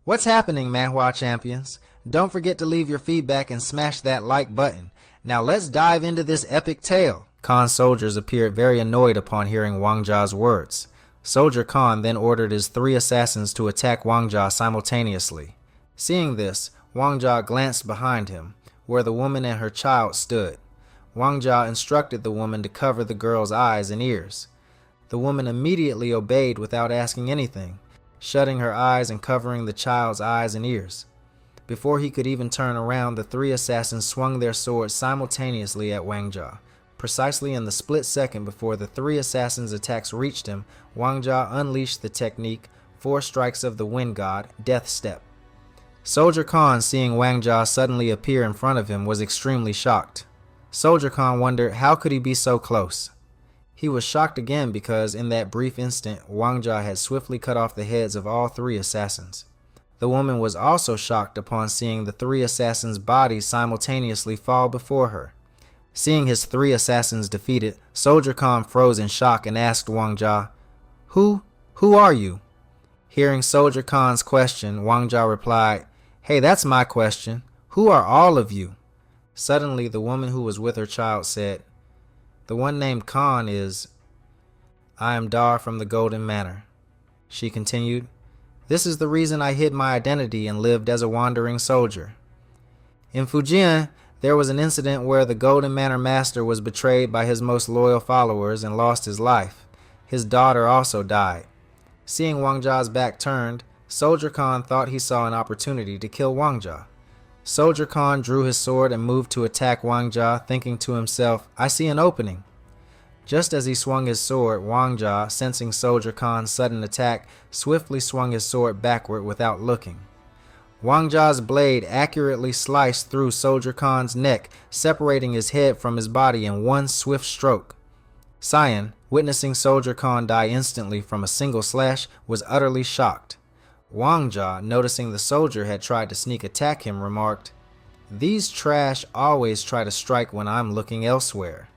What's happening, Manhwa champions? Don't forget to leave your feedback and smash that like button. Now let's dive into this epic tale. Khan's soldiers appeared very annoyed upon hearing Wang Jia's words. Soldier Khan then ordered his 3 assassins to attack Wang Jia simultaneously. Seeing this, Wang Jia glanced behind him, where the woman and her child stood. Wang Jia instructed the woman to cover the girl's eyes and ears. The woman immediately obeyed without asking anything, shutting her eyes and covering the child's eyes and ears. Before he could even turn around, the 3 assassins swung their swords simultaneously at Wang Jia. Precisely in the split second before the 3 assassins' attacks reached him, Wang Jia unleashed the technique 4 strikes of the wind god, Death Step. Soldier Khan, seeing Wang Jia suddenly appear in front of him, was extremely shocked. Soldier Khan wondered how could he be so close. He was shocked again because in that brief instant, Wang Jia had swiftly cut off the heads of all 3 assassins. The woman was also shocked upon seeing the 3 assassins' bodies simultaneously fall before her. Seeing his 3 assassins defeated, Soldier Khan froze in shock and asked Wang Jia, Who are you?" Hearing Soldier Khan's question, Wang Jia replied, "Hey, that's my question. Who are all of you?" Suddenly, the woman who was with her child said, "The one named Khan is... I am Dar from the Golden Manor." She continued, "This is the reason I hid my identity and lived as a wandering soldier. In Fujian, there was an incident where the Golden Manor Master was betrayed by his most loyal followers and lost his life. His daughter also died." Seeing Wang Jia's back turned, Soldier Khan thought he saw an opportunity to kill Wang Jia. Soldier Khan drew his sword and moved to attack Wang Jia, thinking to himself, "I see an opening." Just as he swung his sword, Wang Jia, sensing Soldier Khan's sudden attack, swiftly swung his sword backward without looking. Wang Jia's blade accurately sliced through Soldier Khan's neck, separating his head from his body in one swift stroke. Cyan, witnessing Soldier Khan die instantly from a single slash, was utterly shocked. Wang Jia, noticing the soldier had tried to sneak attack him, remarked, "These trash always try to strike when I'm looking elsewhere."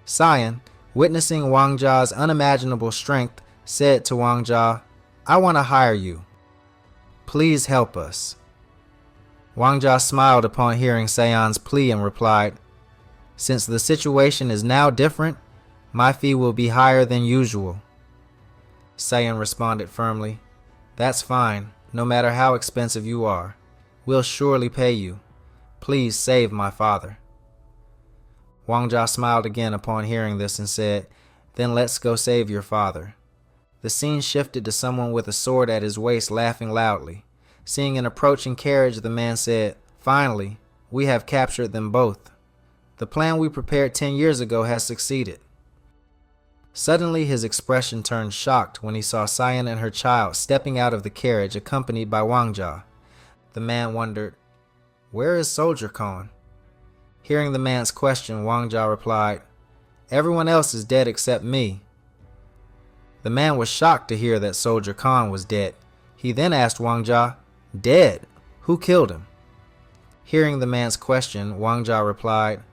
Cyan, witnessing Wang Jia's unimaginable strength, said to Wang Jia, "I want to hire you. Please help us." Wang Jia smiled upon hearing Cyan's plea and replied, "Since the situation is now different, my fee will be higher than usual." Cyan responded firmly, "That's fine, no matter how expensive you are. We'll surely pay you. Please save my father." Wang Jia smiled again upon hearing this and said, "Then let's go save your father." The scene shifted to someone with a sword at his waist laughing loudly. Seeing an approaching carriage, the man said, "Finally, we have captured them both. The plan we prepared 10 years ago has succeeded." Suddenly, his expression turned shocked when he saw Cyan and her child stepping out of the carriage accompanied by Wang Jia. The man wondered, "Where is Soldier Khan?" Hearing the man's question, Wang Jia replied, "Everyone else is dead except me." The man was shocked to hear that Soldier Khan was dead. He then asked Wang Jia, "Dead? Who killed him?" Hearing the man's question, Wang Jia replied,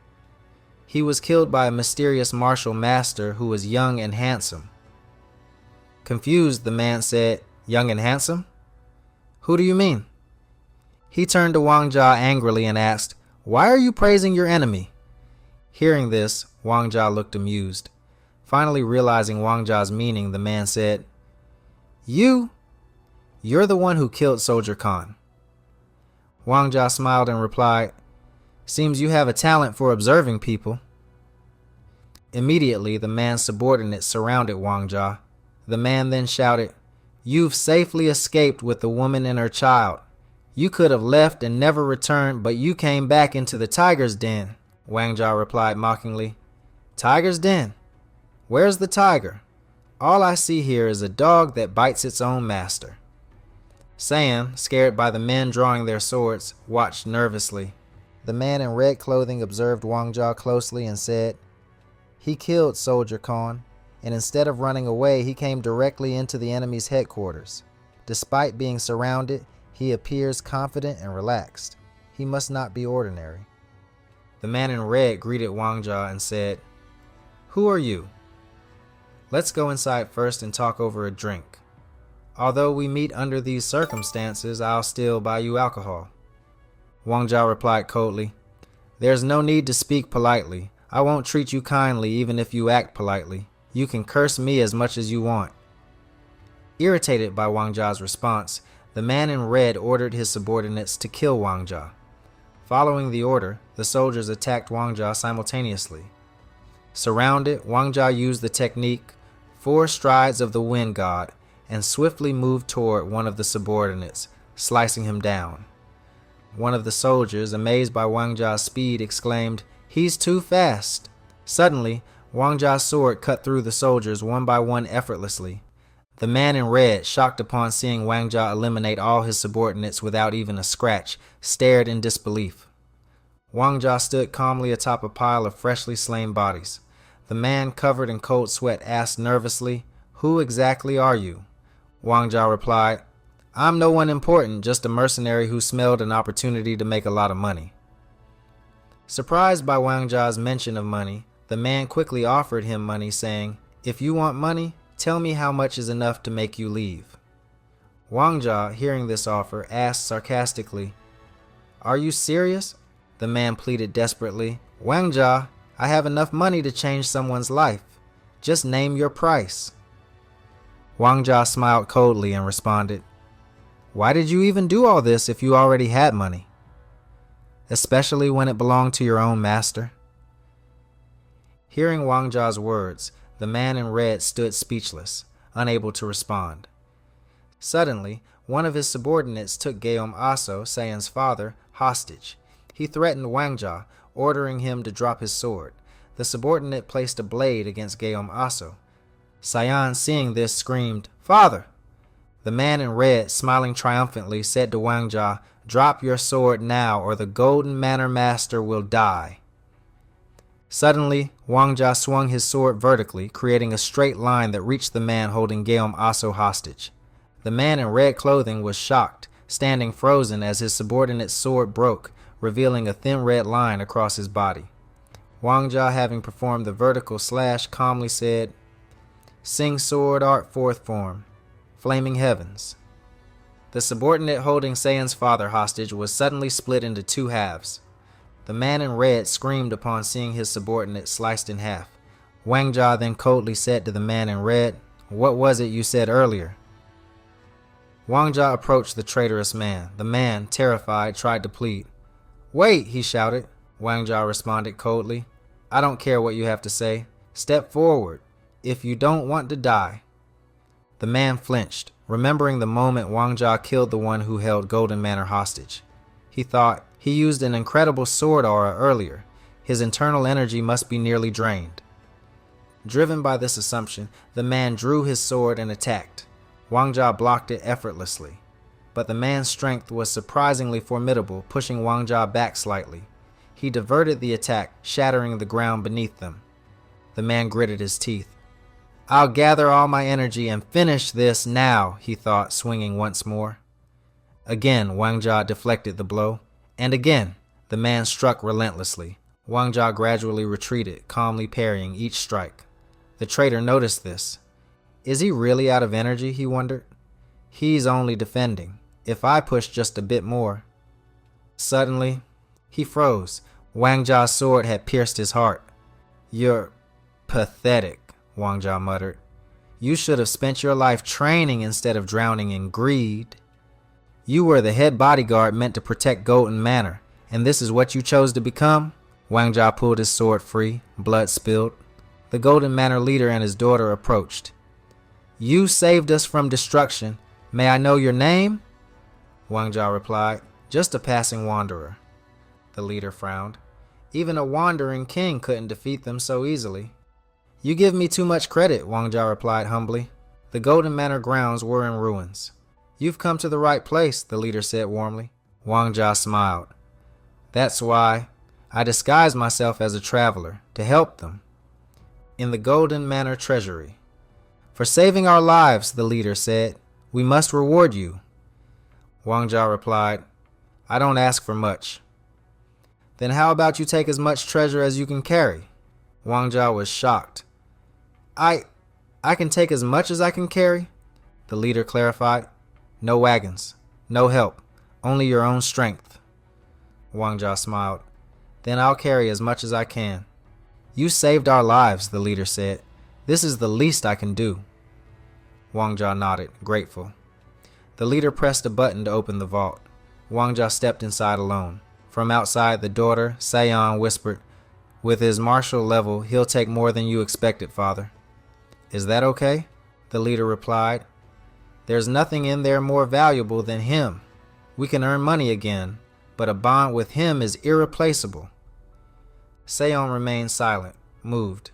"He was killed by a mysterious martial master who was young and handsome." Confused, the man said, "Young and handsome? Who do you mean?" He turned to Wang Jia angrily and asked, "Why are you praising your enemy?" Hearing this, Wang Jia looked amused. Finally realizing Wang Jia's meaning, the man said, You're the one who killed Soldier Khan." Wang Jia smiled and replied, "Seems you have a talent for observing people." Immediately, the man's subordinates surrounded Wang Jia. The man then shouted, "You've safely escaped with the woman and her child. You could have left and never returned, but you came back into the tiger's den." Wang Jia replied mockingly, "Tiger's den? Where's the tiger? All I see here is a dog that bites its own master." Sam, scared by the men drawing their swords, watched nervously. The man in red clothing observed Wang Jia closely and said, "He killed Soldier Khan, and instead of running away, he came directly into the enemy's headquarters. Despite being surrounded, he appears confident and relaxed. He must not be ordinary." The man in red greeted Wang Jia and said, "Who are you? Let's go inside first and talk over a drink. Although we meet under these circumstances, I'll still buy you alcohol. Wang Jia replied coldly, There's no need to speak politely. I won't treat you kindly even if you act politely. You can curse me as much as you want. Irritated by Wang Jia's response, the man in red ordered his subordinates to kill Wang Jia. Following the order, the soldiers attacked Wang Jia simultaneously. Surrounded, Wang Jia used the technique 4 strides of the wind god and swiftly moved toward one of the subordinates, slicing him down. One of the soldiers, amazed by Wang Jia's speed, exclaimed, He's too fast. Suddenly, Wang Jia's sword cut through the soldiers one by one effortlessly. The man in red, shocked upon seeing Wang Jia eliminate all his subordinates without even a scratch, stared in disbelief. Wang Jia stood calmly atop a pile of freshly slain bodies. The man, covered in cold sweat, asked nervously, Who exactly are you? Wang Jia replied, I'm no one important, just a mercenary who smelled an opportunity to make a lot of money. Surprised by Wang Jia's mention of money, the man quickly offered him money, saying, If you want money, tell me how much is enough to make you leave. Wang Jia, hearing this offer, asked sarcastically, Are you serious? The man pleaded desperately, Wang Jia, I have enough money to change someone's life. Just name your price. Wang Jia smiled coldly and responded, Why did you even do all this if you already had money? Especially when it belonged to your own master. Hearing Wang Jia's words, the man in red stood speechless, unable to respond. Suddenly, one of his subordinates took Jeong Aso, Sayan's father, hostage. He threatened Wang Jia, ordering him to drop his sword. The subordinate placed a blade against Jeong Aso. Sayan, seeing this, screamed, Father! The man in red, smiling triumphantly, said to Wang Jia, Drop your sword now, or the Golden Manor Master will die. Suddenly, Wang Jia swung his sword vertically, creating a straight line that reached the man holding Jeong Aso hostage. The man in red clothing was shocked, standing frozen as his subordinate's sword broke, revealing a thin red line across his body. Wang Jia, having performed the vertical slash, calmly said, Sing sword art fourth form, flaming heavens. The subordinate holding Sayan's father hostage was suddenly split into 2 halves. The man in red screamed upon seeing his subordinate sliced in half. Wang Jia then coldly said to the man in red, What was it you said earlier? Wang Jia approached the traitorous man. The man, terrified, tried to plead. Wait, he shouted. Wang Jia responded coldly, I don't care what you have to say. Step forward, if you don't want to die. The man flinched, remembering the moment Wang Jia killed the one who held Golden Manor hostage. He thought, he used an incredible sword aura earlier. His internal energy must be nearly drained. Driven by this assumption, the man drew his sword and attacked. Wang Jia blocked it effortlessly. But the man's strength was surprisingly formidable, pushing Wang Jia back slightly. He diverted the attack, shattering the ground beneath them. The man gritted his teeth. I'll gather all my energy and finish this now, he thought, swinging once more. Again, Wang Jia deflected the blow. And again, the man struck relentlessly. Wang Jia gradually retreated, calmly parrying each strike. The traitor noticed this. Is he really out of energy, he wondered. He's only defending. If I push just a bit more. Suddenly, he froze. Wang Jia's sword had pierced his heart. You're pathetic, Wang Jia muttered. You should have spent your life training instead of drowning in greed. You were the head bodyguard meant to protect Golden Manor, and this is what you chose to become? Wang Jia pulled his sword free, blood spilled. The Golden Manor leader and his daughter approached. You saved us from destruction. May I know your name? Wang Jia replied, Just a passing wanderer. The leader frowned. Even a wandering king couldn't defeat them so easily. You give me too much credit, Wang Jia replied humbly. The Golden Manor grounds were in ruins. You've come to the right place, the leader said warmly. Wang Jia smiled. That's why I disguised myself as a traveler, to help them. In the Golden Manor treasury. For saving our lives, the leader said, we must reward you. Wang Jia replied, I don't ask for much. Then how about you take as much treasure as you can carry? Wang Jia was shocked. I can take as much as I can carry? The leader clarified. No wagons. No help. Only your own strength. Wang Jia smiled. Then I'll carry as much as I can. You saved our lives, the leader said. This is the least I can do. Wang Jia nodded, grateful. The leader pressed a button to open the vault. Wang Jia stepped inside alone. From outside, the daughter, Sayon, whispered, With his martial level, he'll take more than you expected, father. Is that okay? The leader replied. There's nothing in there more valuable than him. We can earn money again, but a bond with him is irreplaceable. Sayon remained silent, moved.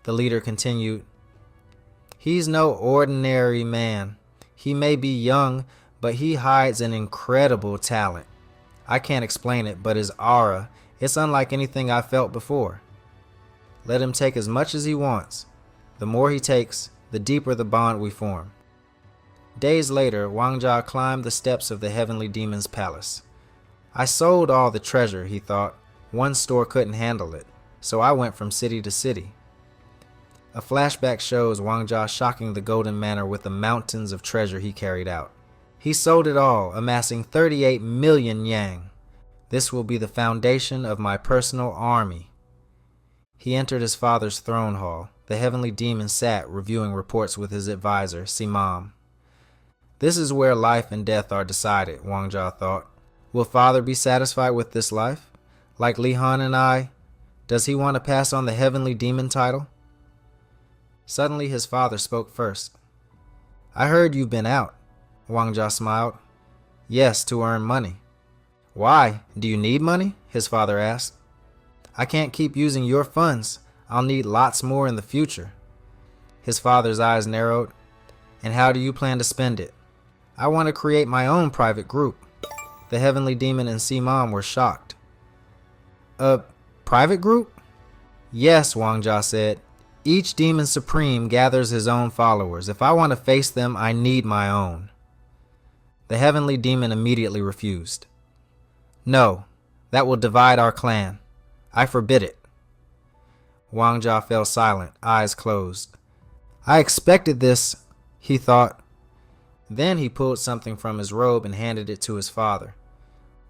The leader continued. He's no ordinary man. He may be young, but he hides an incredible talent. I can't explain it, but his aura, it's unlike anything I've felt before. Let him take as much as he wants. The more he takes, the deeper the bond we form. Days later, Wang Jia climbed the steps of the Heavenly Demon's palace. I sold all the treasure, he thought. One store couldn't handle it, so I went from city to city. A flashback shows Wang Jia shocking the Golden Manor with the mountains of treasure he carried out. He sold it all, amassing 38 million yang. This will be the foundation of my personal army. He entered his father's throne hall. The Heavenly Demon sat, reviewing reports with his advisor, Simam. This is where life and death are decided, Wang Jia thought. Will father be satisfied with this life? Like Li Han and I, does he want to pass on the Heavenly Demon title? Suddenly his father spoke first. I heard you've been out. Wang Jia smiled. Yes, to earn money. Why? Do you need money? His father asked. I can't keep using your funds. I'll need lots more in the future. His father's eyes narrowed. And how do you plan to spend it? I want to create my own private group. The Heavenly Demon and Simam were shocked. A private group? Yes, Wang Jia said. Each demon supreme gathers his own followers. If I want to face them, I need my own. The Heavenly Demon immediately refused. No, that will divide our clan. I forbid it. Wang Jia fell silent, eyes closed. I expected this, he thought. Then he pulled something from his robe and handed it to his father.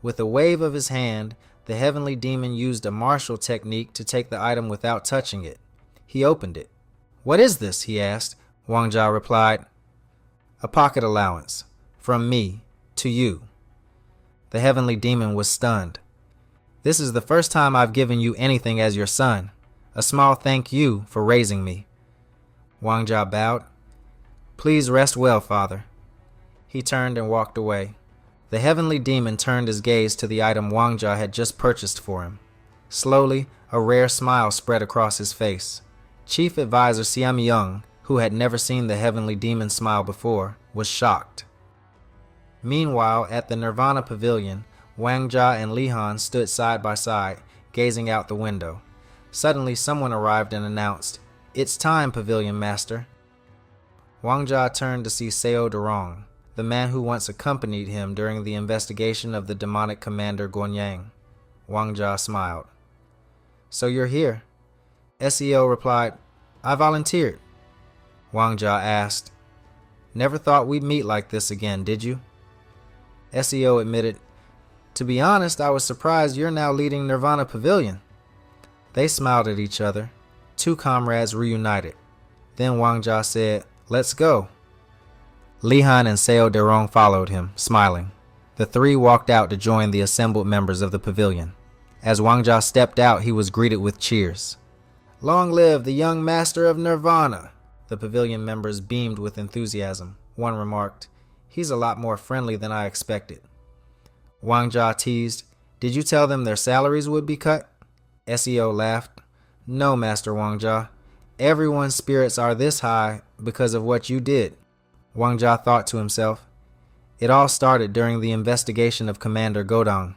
With a wave of his hand, the Heavenly Demon used a martial technique to take the item without touching it. He opened it. What is this? He asked. Wang Jia replied. A pocket allowance. From me to you. The Heavenly Demon was stunned. This is the first time I've given you anything as your son. A small thank you for raising me. Wang Jia bowed. Please rest well, father. He turned and walked away. The Heavenly Demon turned his gaze to the item Wang Jia had just purchased for him. Slowly, a rare smile spread across his face. Chief Advisor Siam Young, who had never seen the Heavenly Demon smile before, was shocked. Meanwhile, at the Nirvana Pavilion, Wang Jia and Li Han stood side by side, gazing out the window. Suddenly, someone arrived and announced, It's time, Pavilion Master. Wang Jia turned to see Seo Durong, the man who once accompanied him during the investigation of the demonic commander Guanyang. Wang Jia smiled. So you're here? Seo replied, I volunteered. Wang Jia asked, Never thought we'd meet like this again, did you? Seo admitted, To be honest, I was surprised you're now leading Nirvana Pavilion. They smiled at each other. Two comrades reunited. Then Wang Jia said, Let's go. Li Han and Seo Durong followed him, smiling. The three walked out to join the assembled members of the pavilion. As Wang Jia stepped out, he was greeted with cheers. Long live the young master of Nirvana! The pavilion members beamed with enthusiasm. One remarked, He's a lot more friendly than I expected. Wang Jia teased, Did you tell them their salaries would be cut? Seo laughed. No, Master Wang Jia. Everyone's spirits are this high because of what you did. Wang Jia thought to himself. It all started during the investigation of Commander Godong.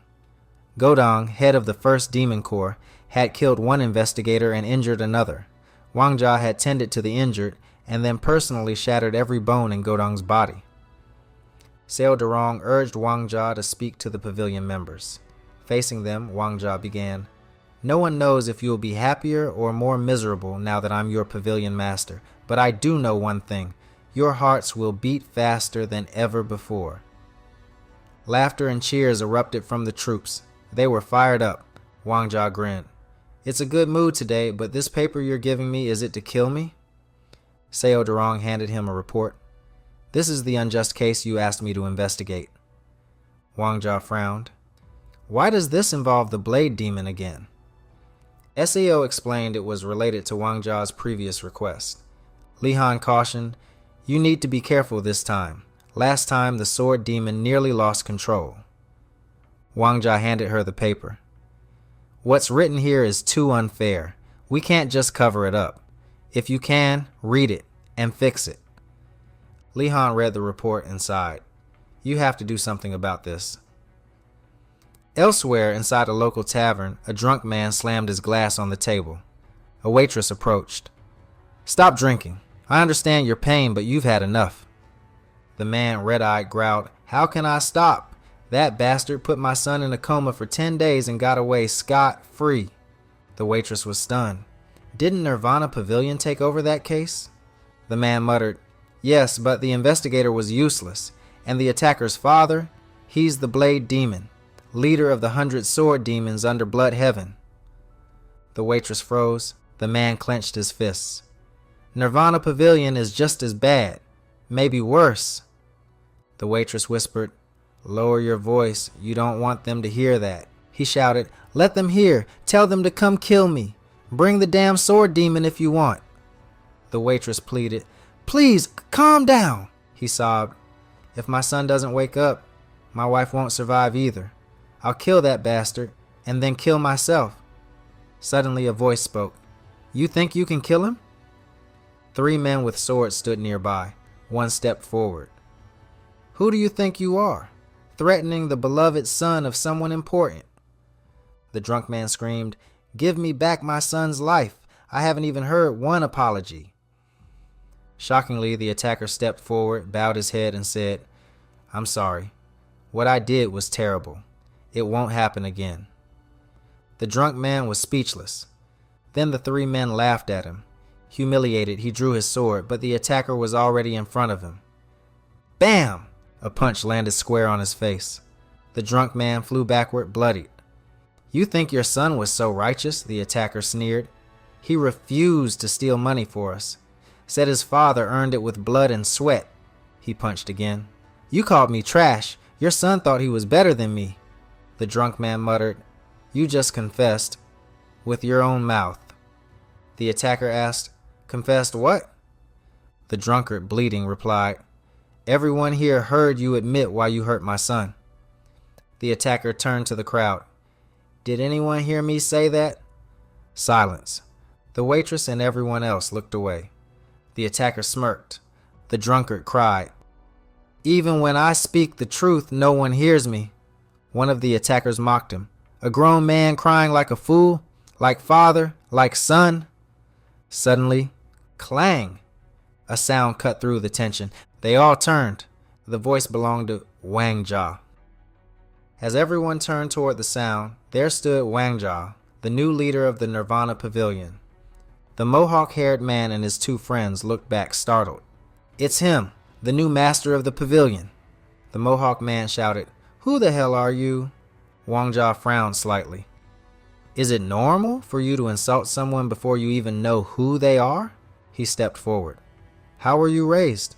Godong, head of the 1st Demon Corps, had killed one investigator and injured another. Wang Jia had tended to the injured and then personally shattered every bone in Godong's body. Seo Durong urged Wang Jia to speak to the pavilion members. Facing them, Wang Jia began, No one knows if you will be happier or more miserable now that I'm your pavilion master, but I do know one thing. Your hearts will beat faster than ever before." Laughter and cheers erupted from the troops. They were fired up. Wang Jia grinned. "It's a good mood today, but this paper you're giving me, is it to kill me?" Seo Durong handed him a report. "This is the unjust case you asked me to investigate." Wang Jia frowned. "Why does this involve the Blade Demon again?" Seo explained it was related to Wang Jia's previous request. Li Han cautioned, "You need to be careful this time. Last time, the Sword Demon nearly lost control." Wang Jia handed her the paper. "What's written here is too unfair. We can't just cover it up. If you can, read it and fix it." Li Han read the report and sighed. "You have to do something about this." Elsewhere, inside a local tavern, a drunk man slammed his glass on the table. A waitress approached. "Stop drinking. I understand your pain, but you've had enough." The man, red-eyed, growled, "How can I stop? That bastard put my son in a coma for 10 days and got away scot-free." The waitress was stunned. "Didn't Nirvana Pavilion take over that case?" The man muttered, "Yes, but the investigator was useless. And the attacker's father? He's the Blade Demon, leader of the 100 sword demons under Blood Heaven." The waitress froze. The man clenched his fists. "Nirvana Pavilion is just as bad. Maybe worse." The waitress whispered, "Lower your voice. You don't want them to hear that." He shouted, "Let them hear. Tell them to come kill me. Bring the damn sword demon if you want." The waitress pleaded, "Please, calm down." He sobbed, "If my son doesn't wake up, my wife won't survive either. I'll kill that bastard and then kill myself." Suddenly a voice spoke. "You think you can kill him?" 3 men with swords stood nearby. One stepped forward. "Who do you think you are? Threatening the beloved son of someone important?" The drunk man screamed, "Give me back my son's life. I haven't even heard one apology." Shockingly, the attacker stepped forward, bowed his head, and said, "I'm sorry. What I did was terrible. It won't happen again." The drunk man was speechless. Then the 3 men laughed at him. Humiliated, he drew his sword, but the attacker was already in front of him. Bam! A punch landed square on his face. The drunk man flew backward, bloodied. "You think your son was so righteous?" the attacker sneered. "He refused to steal money for us. Said his father earned it with blood and sweat." He punched again. "You called me trash. Your son thought he was better than me." The drunk man muttered, "You just confessed. With your own mouth." The attacker asked, "Confessed what?" The drunkard, bleeding, replied, "Everyone here heard you admit why you hurt my son." The attacker turned to the crowd. "Did anyone hear me say that?" Silence. The waitress and everyone else looked away. The attacker smirked. The drunkard cried, "Even when I speak the truth, no one hears me." One of the attackers mocked him. "A grown man crying like a fool? Like father? Like son?" Suddenly, clang! A sound cut through the tension. They all turned. The voice belonged to Wang Jia. As everyone turned toward the sound, there stood Wang Jia, the new leader of the Nirvana Pavilion. The mohawk-haired man and his 2 friends looked back startled. "It's him, the new master of the pavilion." The mohawk man shouted, "Who the hell are you?" Wang Jia frowned slightly. "Is it normal for you to insult someone before you even know who they are?" He stepped forward. "How were you raised?"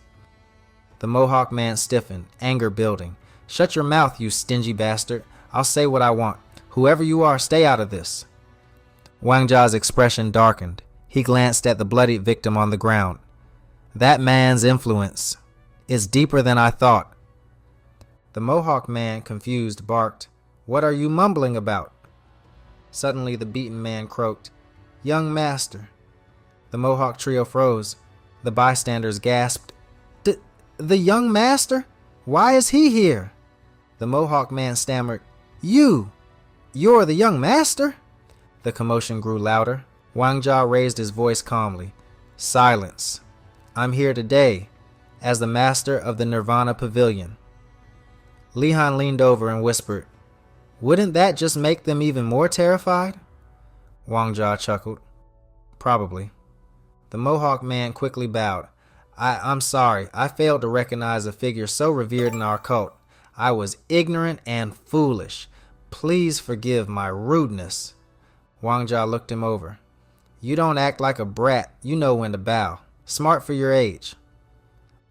The mohawk man stiffened, anger building. "Shut your mouth, you stingy bastard. I'll say what I want. Whoever you are, stay out of this." Wang Jia's expression darkened. He glanced at the bloodied victim on the ground. "That man's influence is deeper than I thought." The mohawk man, confused, barked, "What are you mumbling about?" Suddenly the beaten man croaked, "Young master." The mohawk trio froze. The bystanders gasped, The young master? Why is he here?" The mohawk man stammered, You're the young master?" The commotion grew louder. Wang Jia raised his voice calmly. "Silence. I'm here today as the master of the Nirvana Pavilion." Li Han leaned over and whispered, "Wouldn't that just make them even more terrified?" Wang Jia chuckled. "Probably." The mohawk man quickly bowed. I'm sorry. I failed to recognize a figure so revered in our cult. I was ignorant and foolish. Please forgive my rudeness. Wang Jia looked him over. You don't act like a brat. You know when to bow. Smart for your age.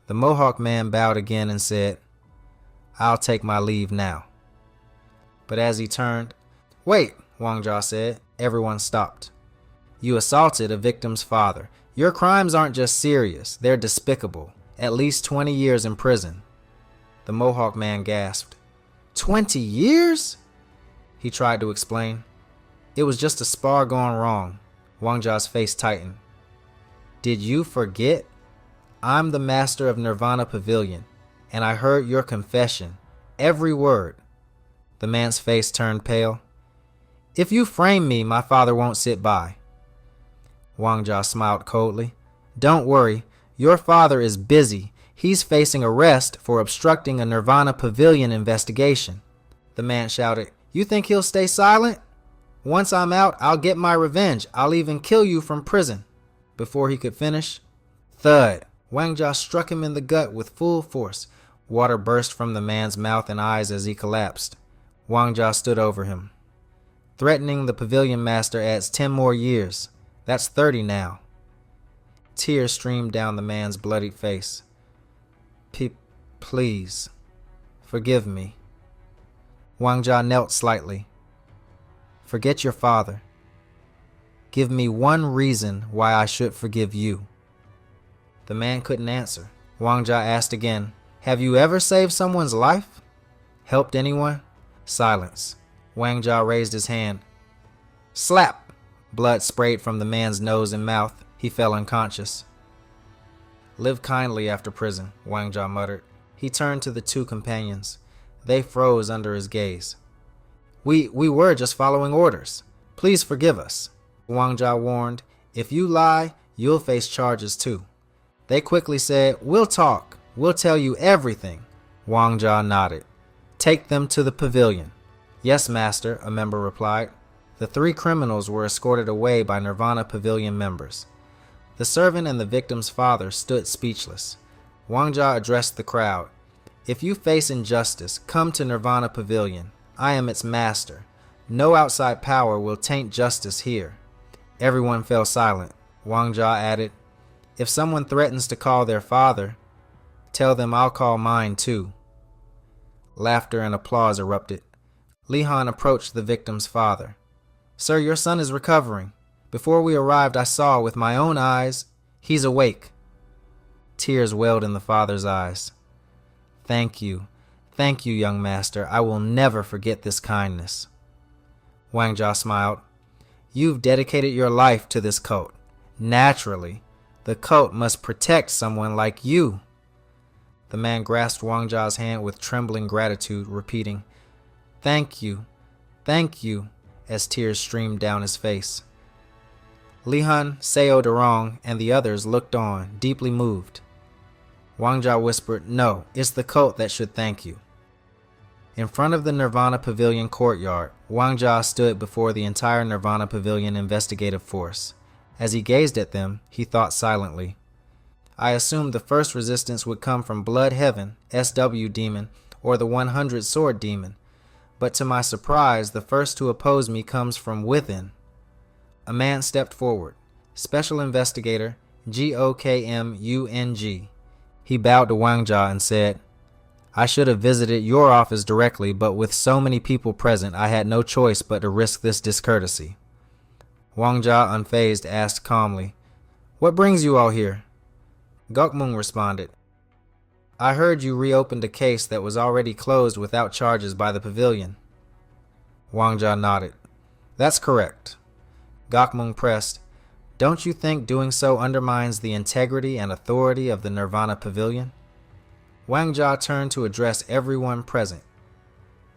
The Mohawk man bowed again and said, I'll take my leave now. But as he turned, Wait, Wang Jia said. Everyone stopped. You assaulted a victim's father. Your crimes aren't just serious, they're despicable. At least 20 years in prison. The Mohawk man gasped. 20 years? He tried to explain. It was just a spar gone wrong. Wang Jia's face tightened. Did you forget? I'm the master of Nirvana Pavilion, and I heard your confession. Every word. The man's face turned pale. If you frame me, my father won't sit by. Wang Jia smiled coldly. Don't worry, your father is busy. He's facing arrest for obstructing a Nirvana Pavilion investigation. The man shouted, You think he'll stay silent? Once I'm out, I'll get my revenge. I'll even kill you from prison. Before he could finish, thud, Wang Jia struck him in the gut with full force. Water burst from the man's mouth and eyes as he collapsed. Wang Jia stood over him. Threatening the pavilion master adds 10 more years. That's 30 now. Tears streamed down the man's bloodied face. Please, forgive me. Wang Jia knelt slightly. Forget your father. Give me one reason why I should forgive you. The man couldn't answer. Wang Jia asked again, Have you ever saved someone's life? Helped anyone? Silence. Wang Jia raised his hand. Slap! Blood sprayed from the man's nose and mouth. He fell unconscious. Live kindly after prison, Wang Jia muttered. He turned to the two companions. They froze under his gaze. We were just following orders. Please forgive us. Wang Jia warned. If you lie, you'll face charges too. They quickly said, We'll talk. We'll tell you everything. Wang Jia nodded. Take them to the pavilion. Yes, master, a member replied. The 3 criminals were escorted away by Nirvana Pavilion members. The servant and the victim's father stood speechless. Wang Jia addressed the crowd. If you face injustice, come to Nirvana Pavilion. I am its master. No outside power will taint justice here. Everyone fell silent. Wang Jia added, If someone threatens to call their father, tell them I'll call mine too. Laughter and applause erupted. Li Han approached the victim's father. Sir, your son is recovering. Before we arrived, I saw with my own eyes. He's awake. Tears welled in the father's eyes. Thank you, young master. I will never forget this kindness. Wang Jia smiled. You've dedicated your life to this cult. Naturally, the cult must protect someone like you. The man grasped Wang Jia's hand with trembling gratitude, repeating, Thank you, as tears streamed down his face. Li Han, Seo Durong, and the others looked on, deeply moved. Wang Jia whispered, No, it's the cult that should thank you. In front of the Nirvana Pavilion courtyard, Wang Jia stood before the entire Nirvana Pavilion investigative force. As he gazed at them, he thought silently. I assumed the first resistance would come from Blood Heaven, SW Demon, or the 100 Sword Demon. But to my surprise, the first to oppose me comes from within. A man stepped forward. Special Investigator, Gokmung. He bowed to Wang Jia and said, I should have visited your office directly, but with so many people present, I had no choice but to risk this discourtesy. Wang Jia, unfazed, asked calmly, What brings you all here? Gokmung responded, I heard you reopened a case that was already closed without charges by the pavilion. Wang Jia nodded. That's correct. Gokmung pressed, Don't you think doing so undermines the integrity and authority of the Nirvana Pavilion? Wang Jia turned to address everyone present.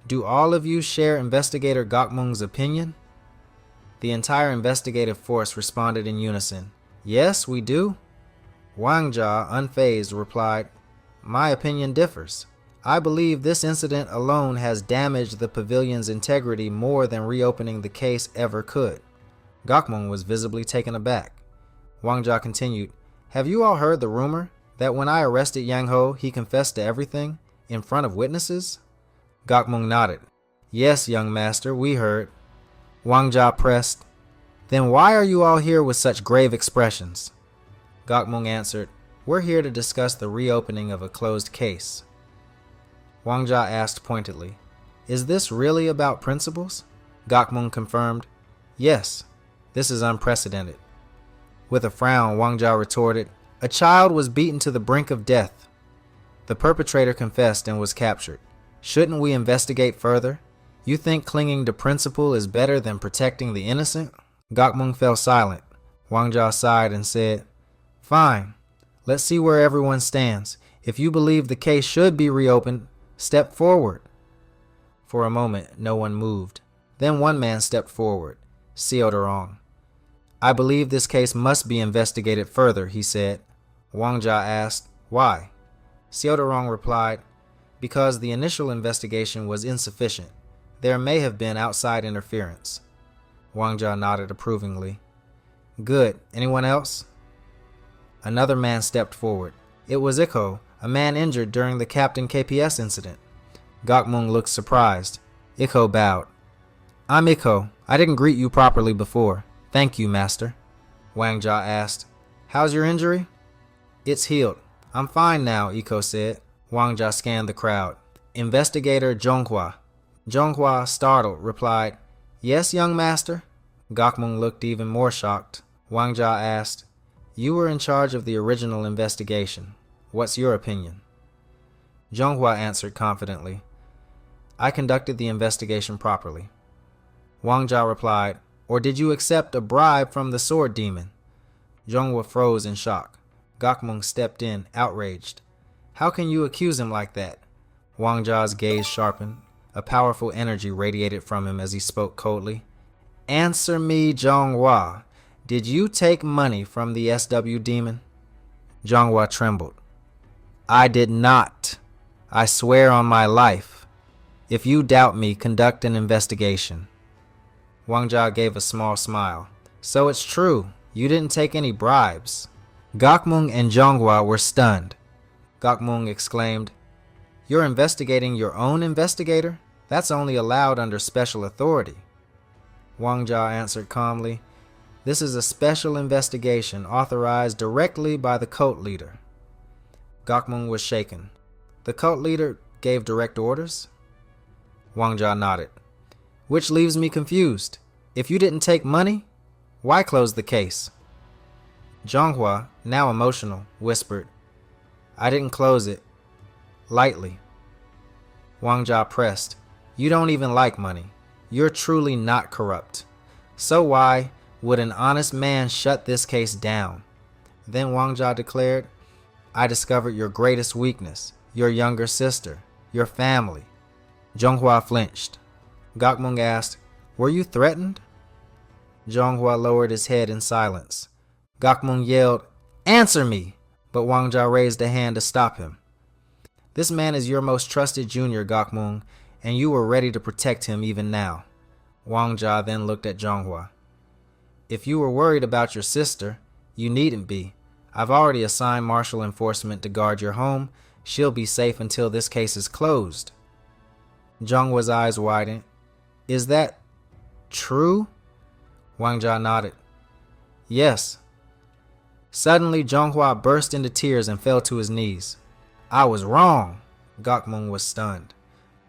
Do all of you share Investigator Gokmung's opinion? The entire investigative force responded in unison. Yes, we do. Wang Jia, unfazed, replied, My opinion differs. I believe this incident alone has damaged the pavilion's integrity more than reopening the case ever could. Gokmung was visibly taken aback. Wang Jia continued, Have you all heard the rumor? That when I arrested Yang Ho, he confessed to everything? In front of witnesses? Gokmung nodded. Yes, young master, we heard. Wang Jia pressed. Then why are you all here with such grave expressions? Gokmung answered, We're here to discuss the reopening of a closed case. Wang Jia asked pointedly, Is this really about principles? Gokmung confirmed, Yes, this is unprecedented. With a frown, Wang Jia retorted, A child was beaten to the brink of death. The perpetrator confessed and was captured. Shouldn't we investigate further? You think clinging to principle is better than protecting the innocent? Gokmung fell silent. Wang Jia sighed and said, Fine. Let's see where everyone stands. If you believe the case should be reopened, step forward. For a moment, no one moved. Then one man stepped forward, Seodorong. I believe this case must be investigated further, he said. Wang Jia asked, Why? Seodorong replied, Because the initial investigation was insufficient. There may have been outside interference. Wang Jia nodded approvingly. Good. Anyone else? Another man stepped forward. It was Ikko, a man injured during the Captain KPS incident. Gokmung looked surprised. Ikko bowed. I'm Ikko. I didn't greet you properly before. Thank you, master. Wang Jia asked, How's your injury? It's healed. I'm fine now, Ikko said. Wang Jia scanned the crowd. Investigator Jeong. Jeong, startled, replied, Yes, young master. Gokmung looked even more shocked. Wang Jia asked, You were in charge of the original investigation. What's your opinion? Jeong answered confidently, I conducted the investigation properly. Wang Jia replied, Or did you accept a bribe from the sword demon? Jeong froze in shock. Gokmung stepped in, outraged. How can you accuse him like that? Wang Jia's gaze sharpened. A powerful energy radiated from him as he spoke coldly. Answer me, Jeong. Did you take money from the SW demon? Jeong trembled. I did not. I swear on my life. If you doubt me, conduct an investigation. Wang Jia gave a small smile. So it's true. You didn't take any bribes. Gokmung and Jeong were stunned. Gokmung exclaimed, You're investigating your own investigator? That's only allowed under special authority. Wang Jia answered calmly, This is a special investigation authorized directly by the cult leader. Gokmung was shaken. The cult leader gave direct orders? Wang Jia nodded. Which leaves me confused. If you didn't take money, why close the case? Jeong, now emotional, whispered, I didn't close it. Lightly. Wang Jia pressed, You don't even like money. You're truly not corrupt. So why would an honest man shut this case down? Then Wang Jia declared, I discovered your greatest weakness, your younger sister, your family. Jeong flinched. Gokmung asked, Were you threatened? Jeong lowered his head in silence. Gokmung yelled, Answer me! But Wang Jia raised a hand to stop him. This man is your most trusted junior, Gokmung, and you were ready to protect him even now. Wang Jia then looked at Jeong. If you were worried about your sister, you needn't be. I've already assigned martial enforcement to guard your home. She'll be safe until this case is closed. Jeong's eyes widened. Is that true? Wang Jia nodded. Yes. Suddenly, Jeong burst into tears and fell to his knees. I was wrong. Gokmung was stunned.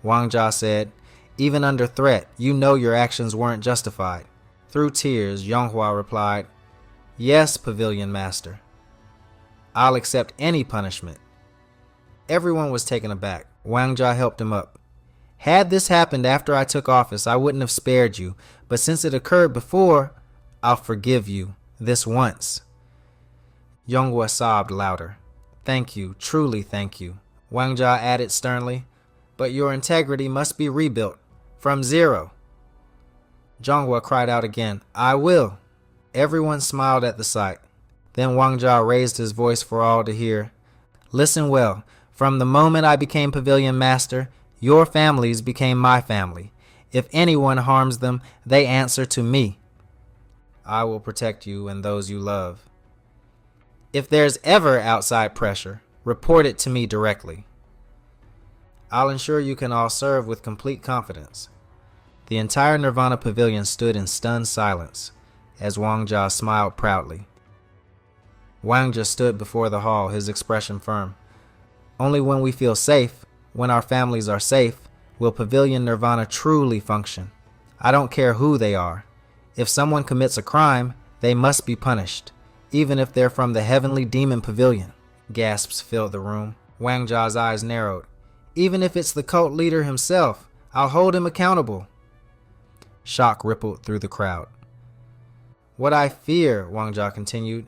Wang Jia said, Even under threat, you know your actions weren't justified. Through tears, Jeong replied, Yes, Pavilion Master. I'll accept any punishment. Everyone was taken aback. Wang Jia helped him up. Had this happened after I took office, I wouldn't have spared you. But since it occurred before, I'll forgive you. This once. Jeong sobbed louder. Thank you, truly thank you. Wang Jia added sternly, But your integrity must be rebuilt. From zero. Jeong cried out again, I will. Everyone smiled at the sight. Then Wang Jia raised his voice for all to hear. Listen well. From the moment I became Pavilion Master, your families became my family. If anyone harms them, they answer to me. I will protect you and those you love. If there's ever outside pressure, report it to me directly. I'll ensure you can all serve with complete confidence. The entire Nirvana Pavilion stood in stunned silence as Wangjia smiled proudly. Wangjia stood before the hall, his expression firm. Only when we feel safe, when our families are safe, will Pavilion Nirvana truly function. I don't care who they are. If someone commits a crime, they must be punished, even if they're from the Heavenly Demon Pavilion. Gasps filled the room. Wangjia's eyes narrowed. Even if it's the cult leader himself, I'll hold him accountable. Shock rippled through the crowd. What I fear, Wangjia continued,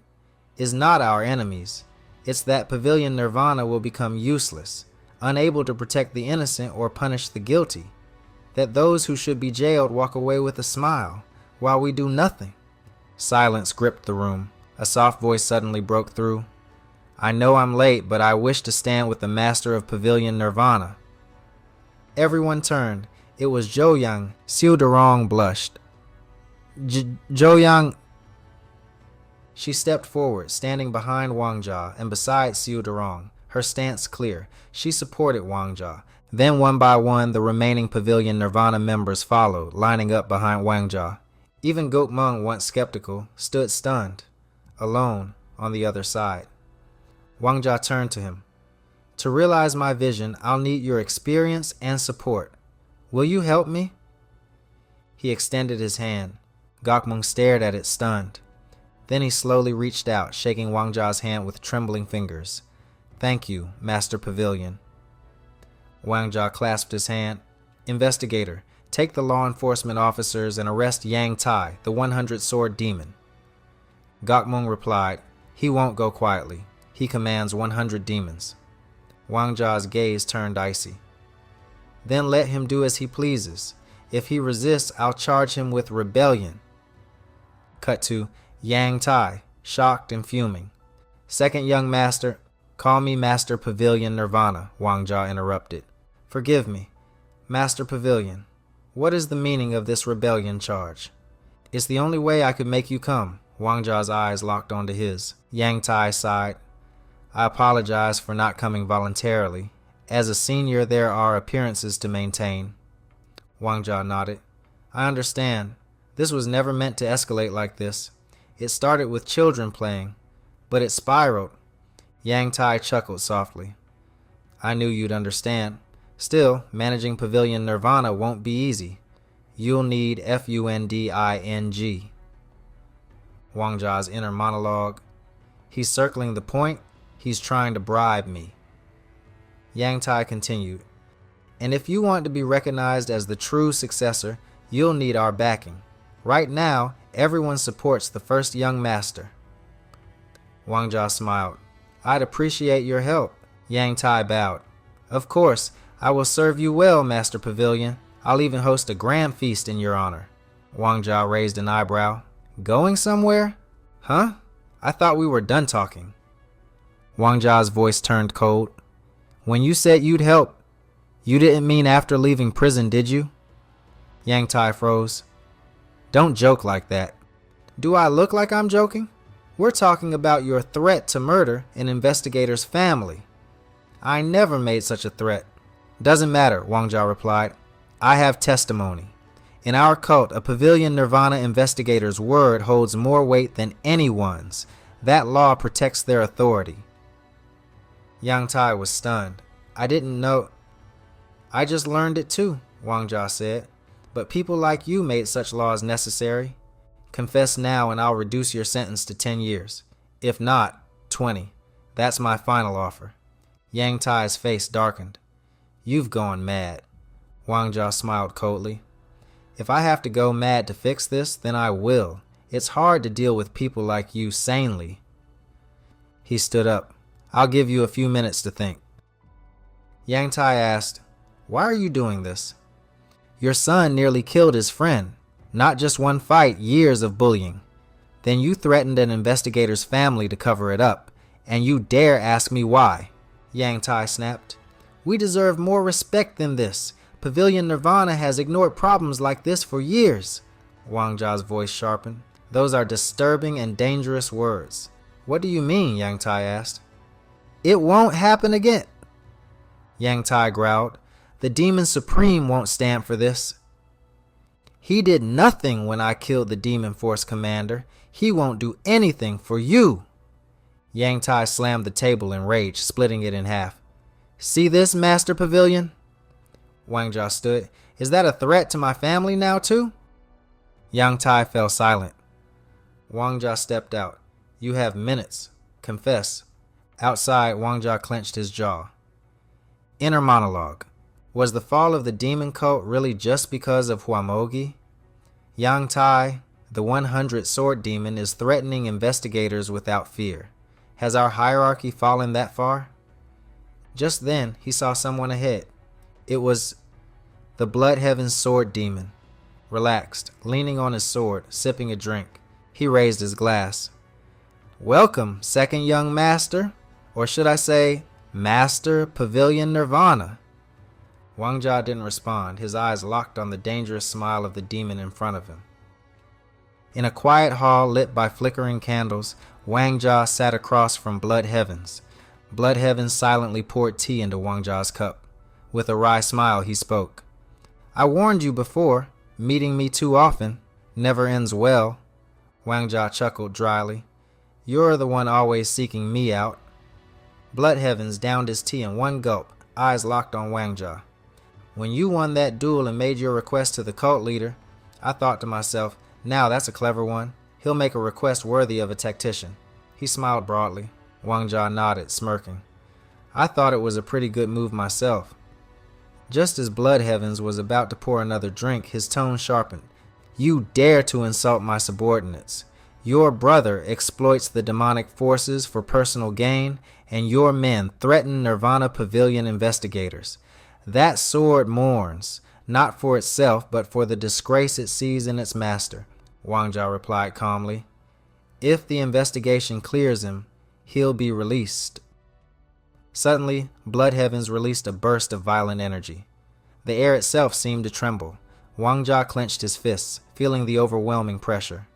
is not our enemies. It's that Pavilion Nirvana will become useless, unable to protect the innocent or punish the guilty. That those who should be jailed walk away with a smile, while we do nothing. Silence gripped the room. A soft voice suddenly broke through. I know I'm late, but I wish to stand with the master of Pavilion Nirvana. Everyone turned. It was Jeong. Xiu Durong blushed. Jeong. She stepped forward, standing behind Wangjia and beside Xiu Durong, her stance clear. She supported Wangjia. Then one by one, the remaining Pavilion Nirvana members followed, lining up behind Wangjia. Even Gokmung, once skeptical, stood stunned, alone on the other side. Wangjia turned to him. To realize my vision, I'll need your experience and support. Will you help me? He extended his hand. Gokmung stared at it, stunned. Then he slowly reached out, shaking Wangjia's hand with trembling fingers. Thank you, Master Pavilion. Wangjia clasped his hand. Investigator, take the law enforcement officers and arrest Yang Tai, the 100-sword demon. Gokmung replied, he won't go quietly. He commands 100 demons. Wangjia's gaze turned icy. Then let him do as he pleases. If he resists, I'll charge him with rebellion. Cut to Yang Tai, shocked and fuming. Second young master, call me Master Pavilion Nirvana, Wangjia interrupted. Forgive me, Master Pavilion. What is the meaning of this rebellion charge? It's the only way I could make you come. Wangjia's eyes locked onto his. Yang Tai sighed. I apologize for not coming voluntarily. As a senior, there are appearances to maintain. Wangjia nodded. I understand. This was never meant to escalate like this. It started with children playing, but it spiraled. Yang Tai chuckled softly. I knew you'd understand. Still, managing Pavilion Nirvana won't be easy. You'll need funding. Wangjia's inner monologue. He's circling the point. He's trying to bribe me. Yang Tai continued. And if you want to be recognized as the true successor, you'll need our backing. Right now, everyone supports the first young master. Wangjia smiled. I'd appreciate your help. Yang Tai bowed. Of course, I will serve you well, Master Pavilion. I'll even host a grand feast in your honor. Wangjia raised an eyebrow. Going somewhere? Huh? I thought we were done talking. Wangjia's voice turned cold. When you said you'd help, you didn't mean after leaving prison, did you? Yang Tai froze. Don't joke like that. Do I look like I'm joking? We're talking about your threat to murder an investigator's family. I never made such a threat. Doesn't matter, Wangjia replied. I have testimony. In our cult, a Pavilion Nirvana investigator's word holds more weight than anyone's. That law protects their authority. Yang Tai was stunned. I didn't know. I just learned it too, Wangjia said. But people like you made such laws necessary. Confess now and I'll reduce your sentence to 10 years. If not, 20. That's my final offer. Yang Tai's face darkened. You've gone mad. Wangjia smiled coldly. If I have to go mad to fix this, then I will. It's hard to deal with people like you sanely. He stood up. I'll give you a few minutes to think. Yang Tai asked, why are you doing this? Your son nearly killed his friend. Not just one fight, years of bullying. Then you threatened an investigator's family to cover it up, and you dare ask me why? Yang Tai snapped. We deserve more respect than this. Pavilion Nirvana has ignored problems like this for years. Wangjia's voice sharpened. Those are disturbing and dangerous words. What do you mean? Yang Tai asked. It won't happen again. Yang Tai growled. The Demon Supreme won't stand for this. He did nothing when I killed the Demon Force Commander. He won't do anything for you. Yang Tai slammed the table in rage, splitting it in half. See this, Master Pavilion? Wang Jia stood. Is that a threat to my family now too? Yang Tai fell silent. Wang Jia stepped out. You have minutes. Confess. Outside, Wang Jia clenched his jaw. Inner monologue. Was the fall of the demon cult really just because of Huamogi? Yang Tai, the 100 sword demon, is threatening investigators without fear. Has our hierarchy fallen that far? Just then, he saw someone ahead. It was the Bloodheaven's sword demon. Relaxed, leaning on his sword, sipping a drink. He raised his glass. Welcome, second young master, or should I say, Master Pavilion Nirvana. Wang Jia didn't respond, his eyes locked on the dangerous smile of the demon in front of him. In a quiet hall lit by flickering candles, Wang Jia sat across from Bloodheavens. Bloodheavens silently poured tea into Wang Jia's cup. With a wry smile, he spoke. I warned you before, meeting me too often never ends well. Wang Jia chuckled dryly. You're the one always seeking me out. Bloodheavens downed his tea in one gulp, eyes locked on Wang Jia. When you won that duel and made your request to the cult leader, I thought to myself, now that's a clever one. He'll make a request worthy of a tactician. He smiled broadly. Wang Jia nodded, smirking. I thought it was a pretty good move myself. Just as Bloodheavens was about to pour another drink, his tone sharpened. You dare to insult my subordinates. Your brother exploits the demonic forces for personal gain, and your men threaten Nirvana Pavilion investigators. That sword mourns, not for itself, but for the disgrace it sees in its master, Wang Jia replied calmly. If the investigation clears him, he'll be released. Suddenly, Bloodheavens released a burst of violent energy. The air itself seemed to tremble. Wang Jia clenched his fists, feeling the overwhelming pressure.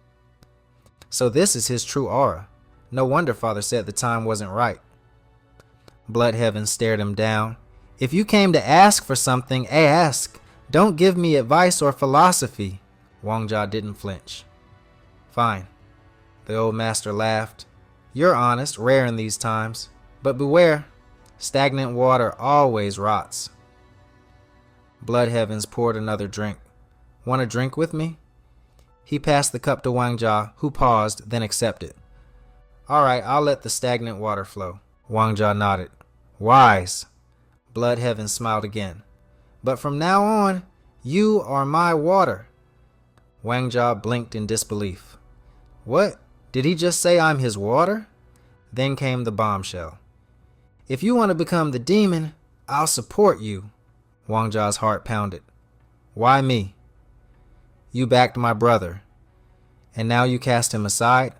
So this is his true aura. No wonder Father said the time wasn't right. Bloodheavens stared him down. If you came to ask for something, ask. Don't give me advice or philosophy. Wang Jia didn't flinch. Fine. The old master laughed. You're honest, rare in these times. But beware, stagnant water always rots. Bloodheavens poured another drink. Want a drink with me? He passed the cup to Wang Jia, who paused, then accepted. All right, I'll let the stagnant water flow. Wang Jia nodded. Wise. Bloodheavens smiled again. But from now on, you are my water. Wang Jia blinked in disbelief. What? Did he just say I'm his water? Then came the bombshell. If you want to become the demon, I'll support you. Wang Jia's heart pounded. Why me? You backed my brother, and now you cast him aside?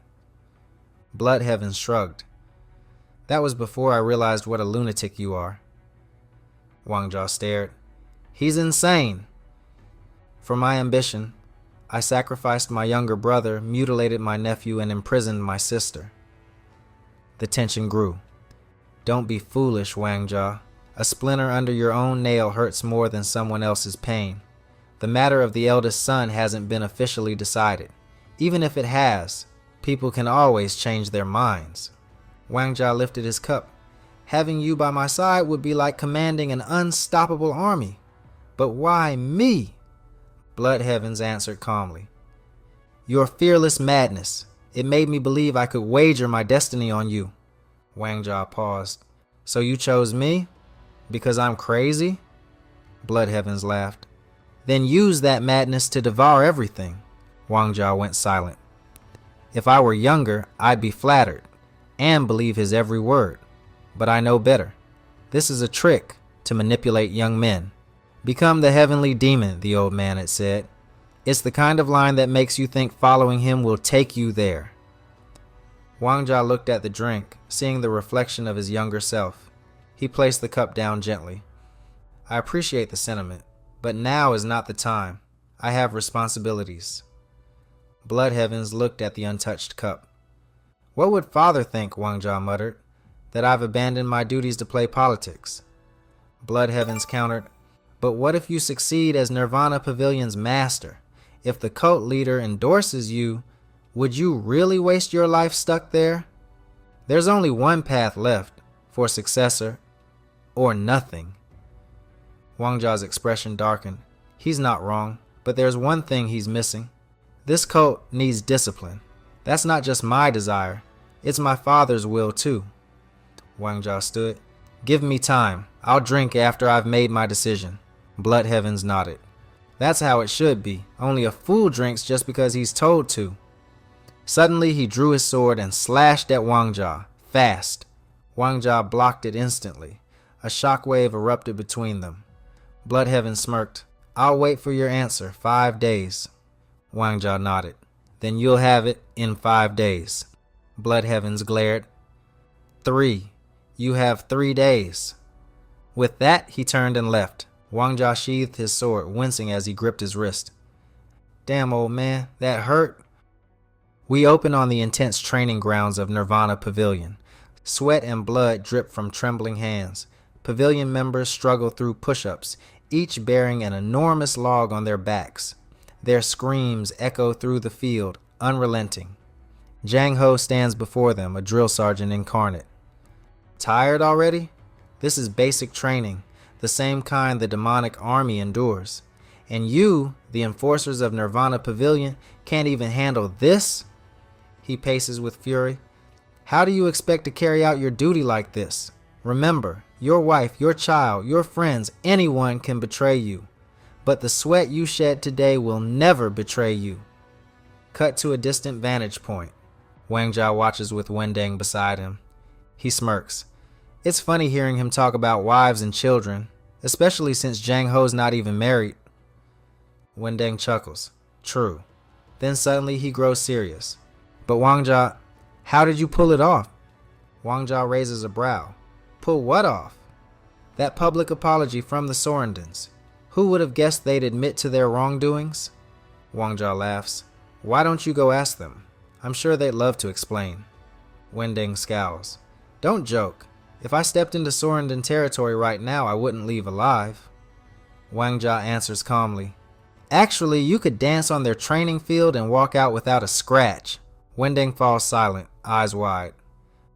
Bloodheavens shrugged. That was before I realized what a lunatic you are. Wang Jia stared. He's insane. For my ambition, I sacrificed my younger brother, mutilated my nephew, and imprisoned my sister. The tension grew. Don't be foolish, Wang Jia. A splinter under your own nail hurts more than someone else's pain. The matter of the eldest son hasn't been officially decided. Even if it has, people can always change their minds. Wang Jia lifted his cup. Having you by my side would be like commanding an unstoppable army. But why me? Bloodheavens answered calmly. Your fearless madness. It made me believe I could wager my destiny on you. Wang Jia paused. So you chose me? Because I'm crazy? Bloodheavens laughed. Then use that madness to devour everything. Wang Jia went silent. If I were younger, I'd be flattered and believe his every word. But I know better. This is a trick to manipulate young men. Become the heavenly demon, the old man had said. It's the kind of line that makes you think following him will take you there. Wang Jia looked at the drink, seeing the reflection of his younger self. He placed the cup down gently. I appreciate the sentiment, but now is not the time. I have responsibilities. Bloodheavens looked at the untouched cup. What would father think, Wangjia muttered, that I've abandoned my duties to play politics? Blood Heavens countered, but what if you succeed as Nirvana Pavilion's master? If the cult leader endorses you, would you really waste your life stuck there? There's only one path left for successor, or nothing. Wangjia's expression darkened. He's not wrong, but there's one thing he's missing. This cult needs discipline. That's not just my desire, it's my father's will too. Wangjia stood. Give me time. I'll drink after I've made my decision. Blood Heavens nodded. That's how it should be. Only a fool drinks just because he's told to. Suddenly he drew his sword and slashed at Wangjia, fast. Wangjia blocked it instantly. A shockwave erupted between them. Blood Heaven smirked. I'll wait for your answer. 5 days. Wangjia nodded. Then you'll have it in 5 days. Blood Heavens glared. 3. You have 3 days. With that, he turned and left. Wangjia sheathed his sword, wincing as he gripped his wrist. Damn, old man, that hurt. We open on the intense training grounds of Nirvana Pavilion. Sweat and blood drip from trembling hands. Pavilion members struggle through push-ups, each bearing an enormous log on their backs. Their screams echo through the field, unrelenting. Jang Ho stands before them, a drill sergeant incarnate. Tired already? This is basic training, the same kind the demonic army endures. And you, the enforcers of Nirvana Pavilion, can't even handle this? He paces with fury. How do you expect to carry out your duty like this? Remember, your wife, your child, your friends, anyone can betray you. But the sweat you shed today will never betray you. Cut to a distant vantage point. Wangjia watches with Wendeng beside him. He smirks. It's funny hearing him talk about wives and children, especially since Jang Ho's not even married. Wendeng chuckles. True. Then suddenly he grows serious. But Wangjia, how did you pull it off? Wangjia raises a brow. Pull what off? That public apology from the Sorendens. Who would have guessed they'd admit to their wrongdoings? Wangjia laughs. Why don't you go ask them? I'm sure they'd love to explain. Wendeng scowls. Don't joke. If I stepped into Sorenden territory right now, I wouldn't leave alive. Wangjia answers calmly. Actually, you could dance on their training field and walk out without a scratch. Wendeng falls silent, eyes wide.